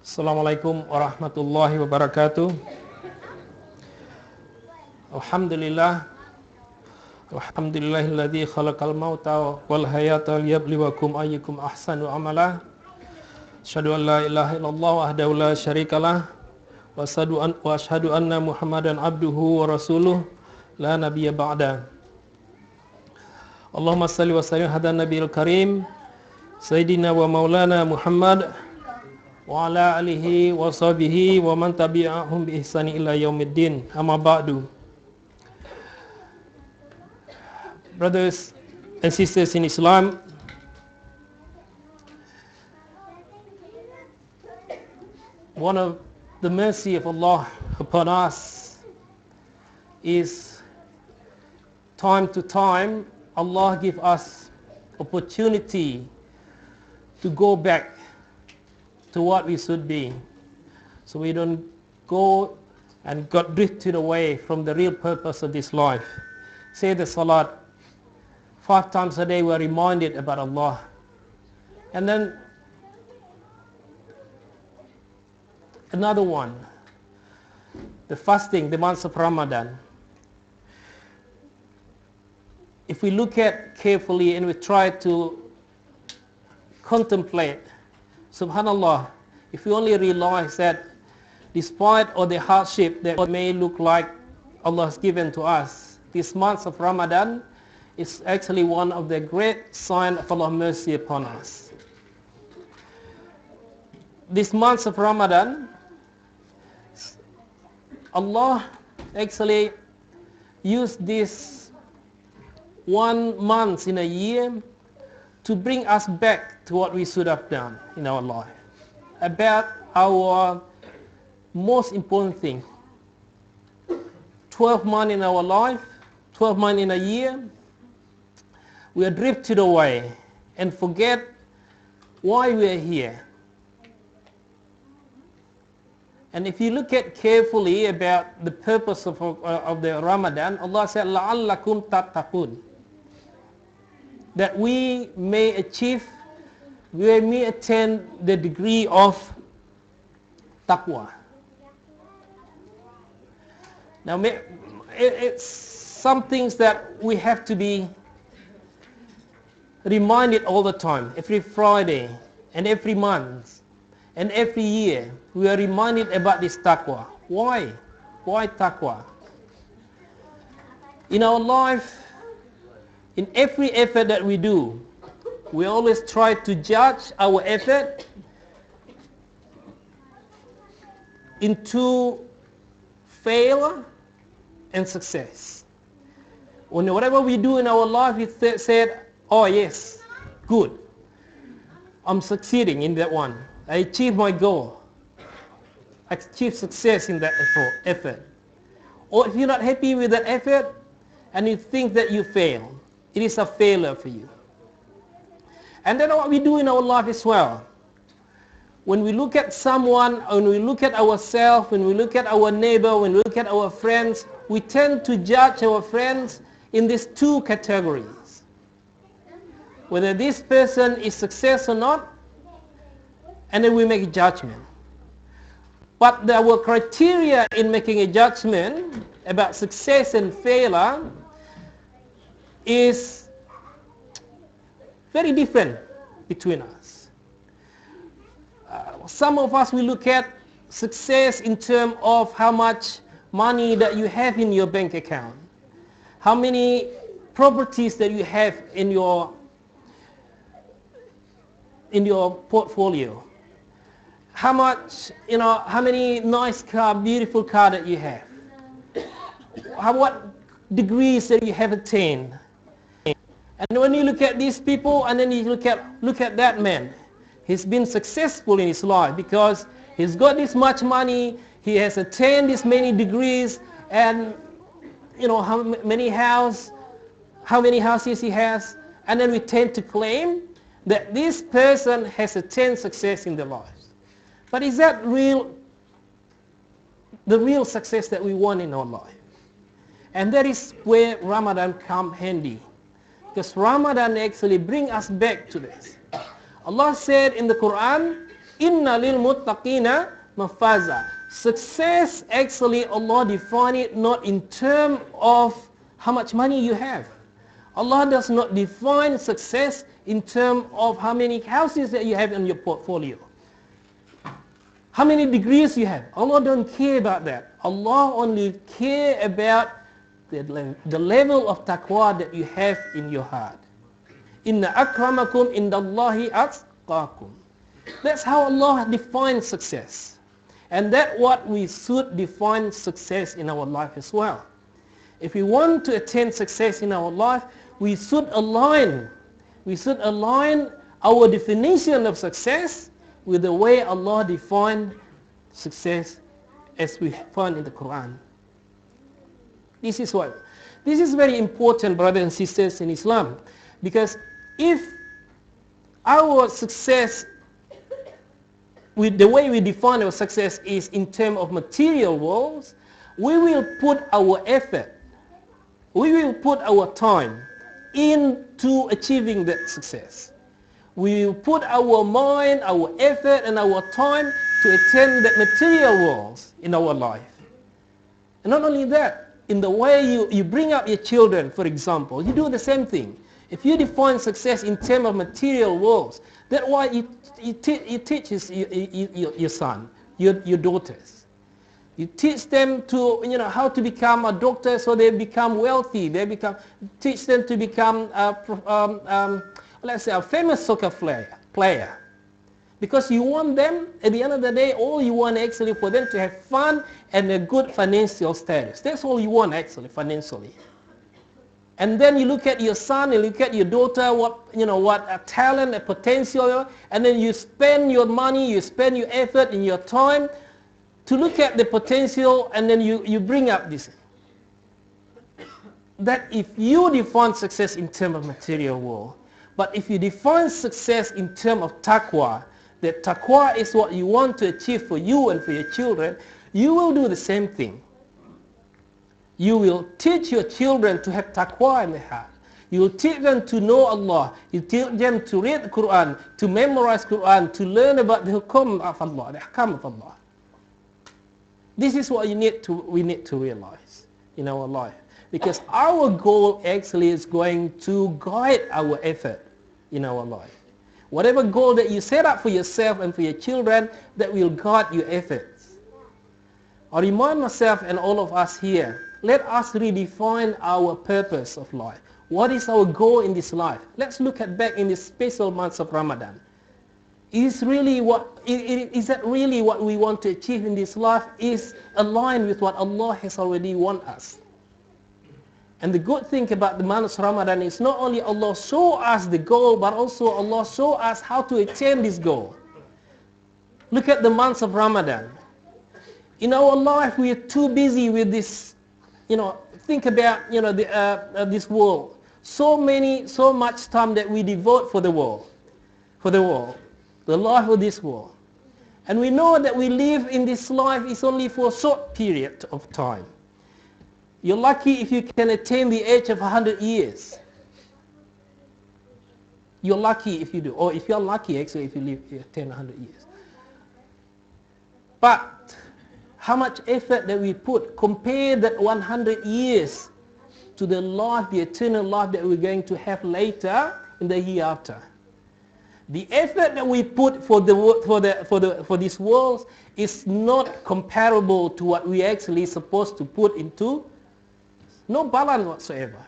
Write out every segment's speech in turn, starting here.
Assalamualaikum warahmatullahi wabarakatuh. Alhamdulillah. Alhamdulillahilladzi khalaqal mauta wal hayata liyabluwakum ayyukum ahsanu amala. Asyhadu an la ilaha illallah wahdahu la syarikalah wa asyhadu anna Muhammadan abduhu wa rasuluh la nabiyya ba'da. Allahumma shalli wa sallim ala nabiyil karim sayyidina wa maulana Muhammad wa ala alihi wa sahbihi wa man tabi'ahum bi ihsani ila yaumiddin. Amma ba'du. Brothers and sisters in Islam, one of the mercy of Allah upon us is time to time Allah give us opportunity to go back to what we should be, so we don't go and got drifted away from the real purpose of this life. Say the salat 5 times a day, we are reminded about Allah. And then another one, the fasting, the month of Ramadan. If we look at carefully and we try to contemplate, subhanallah, if we only realize that despite all the hardship that may look like Allah has given to us, this month of Ramadan is actually one of the great signs of Allah's mercy upon us. This month of Ramadan, Allah actually used this 1 month in a year to bring us back to what we should have done in our life, about our most important thing. 12 months in our life, 12 months in a year, we are drifted away and forget why we are here. And if you look at carefully about the purpose of the Ramadan, Allah said, لَعَلَّكُمْ تَتَّقُونَ, that we may attain the degree of taqwa. Now, it's some things that we have to be reminded all the time. Every Friday and every month and every year, we are reminded about this taqwa. Why? Why taqwa? In our life, in every effort that we do, we always try to judge our effort into failure and success. Whatever we do in our life, we said, oh yes, good, I'm succeeding in that one. I achieved my goal. I achieved success in that effort. Or if you're not happy with that effort and you think that you failed, it is a failure for you. And then what we do in our life as well. When we look at someone, when we look at ourselves, when we look at our neighbor, when we look at our friends, we tend to judge our friends in these 2 categories. Whether this person is success or not, and then we make a judgment. But our criteria in making a judgment about success and failure is very different between us. Some of us will look at success in terms of how much money that you have in your bank account, how many properties that you have in your portfolio, how much, how many nice car, beautiful car that you have, what degrees that you have attained. And when you look at these people, and then you look at that man, he's been successful in his life because he's got this much money, he has attained this many degrees, and how many houses he has, and then we tend to claim that this person has attained success in their lives. But is that the real success that we want in our life? And that is where Ramadan come handy. Because Ramadan actually bring us back to this. Allah said in the Quran, Inna lil muttaqina mafaza. Success, actually, Allah defined it not in terms of how much money you have. Allah does not define success in terms of how many houses that you have in your portfolio, how many degrees you have. Allah don't care about that. Allah only care about the level of taqwa that you have in your heart. Inna akramakum indallahi atqakum. That's how Allah defines success. And that's what we should define success in our life as well. If we want to attain success in our life, we should align our definition of success with the way Allah defined success as we find in the Quran. This is very important, brothers and sisters in Islam, because if our success, with the way we define our success is in terms of material worlds, we will put our effort, we will put our time into achieving that success. We will put our mind, our effort and our time to attain the material worlds in our life. And not only that, in the way you bring up your children, for example, you do the same thing. If you define success in terms of material worlds, that's why you teach your son, your daughters. You teach them to, how to become a doctor so they become wealthy. Teach them to become, let's say, a famous soccer player. Because you want them, at the end of the day, all you want actually for them to have fun and a good financial status. That's all you want actually, financially. And then you look at your son, you look at your daughter, what a talent, a potential, and then you spend your money, you spend your effort and your time to look at the potential, and then you bring up this. That if you define success in terms of material world, but if you define success in terms of taqwa, that taqwa is what you want to achieve for you and for your children, you will do the same thing. You will teach your children to have taqwa in their heart. You will teach them to know Allah. You teach them to read the Quran, to memorize Quran, to learn about the hukum of Allah, the ahkam of Allah. This is what we need to realize in our life. Because our goal actually is going to guide our effort in our life. Whatever goal that you set up for yourself and for your children, that will guide your efforts. I remind myself and all of us here, let us redefine our purpose of life. What is our goal in this life? Let's look back in this special months of Ramadan. Is that really what we want to achieve in this life? Is aligned with what Allah has already want us. And the good thing about the month of Ramadan is not only Allah show us the goal, but also Allah show us how to attain this goal. Look at the months of Ramadan. In our life, we are too busy with this. Think about this world. So much time that we devote for the world, the life of this world. And we know that we live in this life is only for a short period of time. You're lucky if you can attain the age of 100 years. You're lucky if you do, or if you're lucky actually if you attain 100 years. But how much effort that we put, compare that 100 years to the life, the eternal life that we're going to have later in the hereafter. The effort that we put for this world is not comparable to what we actually supposed to put into. No balance whatsoever.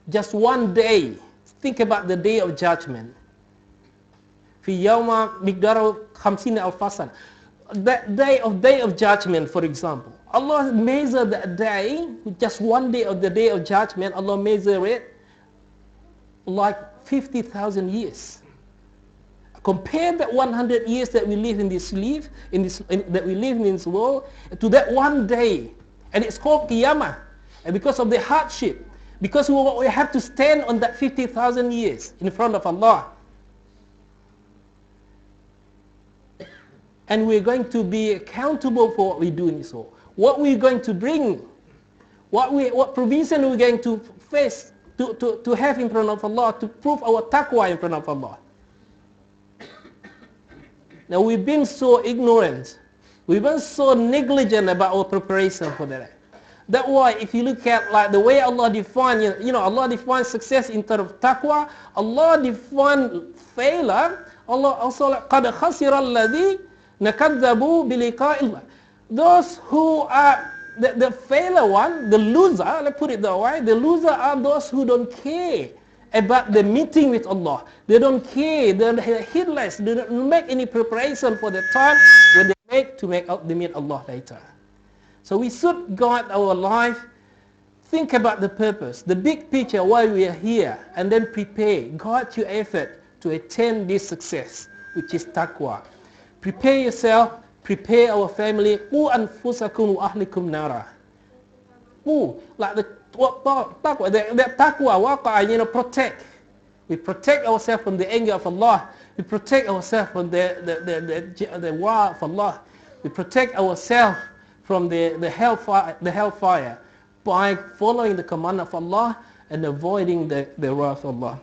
Just one day. Think about the day of judgment. في يوم مقداره 50,000 سنة. That day of judgment, for example. Allah measure that day, just one day of the day of judgment, Allah measure it like 50,000 years. Compare that 100 years that we live in this world to that one day, and it's called Qiyamah. And because of the hardship, because we have to stand on that 50,000 years in front of Allah, and we're going to be accountable for what we do in this world. What we're going to bring, what provision we're going to face, to have in front of Allah, to prove our taqwa in front of Allah. Now we've been so ignorant. We've been so negligent about our preparation for that. That's why if you look at like the way Allah defines, Allah defines success in terms of taqwa. Allah defines failure. Allah also قَدْ خَسِرَ الَّذِي نَكَذَّبُوا بِلِقَاءِ اللَّهِ. Those who are the failure one, the loser, let's put it that way, the loser are those who don't care about the meeting with Allah. They don't care, they're heedless, they don't make any preparation for the time when they meet Allah later. So we should guide our life, think about the purpose, the big picture why we are here, and then prepare, guide your effort to attain this success, which is taqwa. Prepare yourself, prepare our family. Qu anfusakum wa ahlikum nara. Like the taqwa, that taqwa, protect. We protect ourselves from the anger of Allah. We protect ourselves from the war of Allah. We protect ourselves from the hellfire by following the command of Allah and avoiding the wrath of Allah.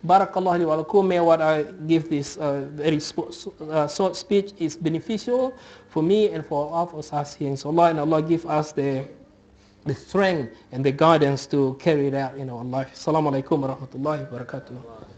Barakallahu li wa lakum. May what I give this very short speech is beneficial for me and for all of us here. So Allah give us the strength and the guidance to carry it out in our life. Assalamu alaikum wa rahmatullahi wa barakatuh.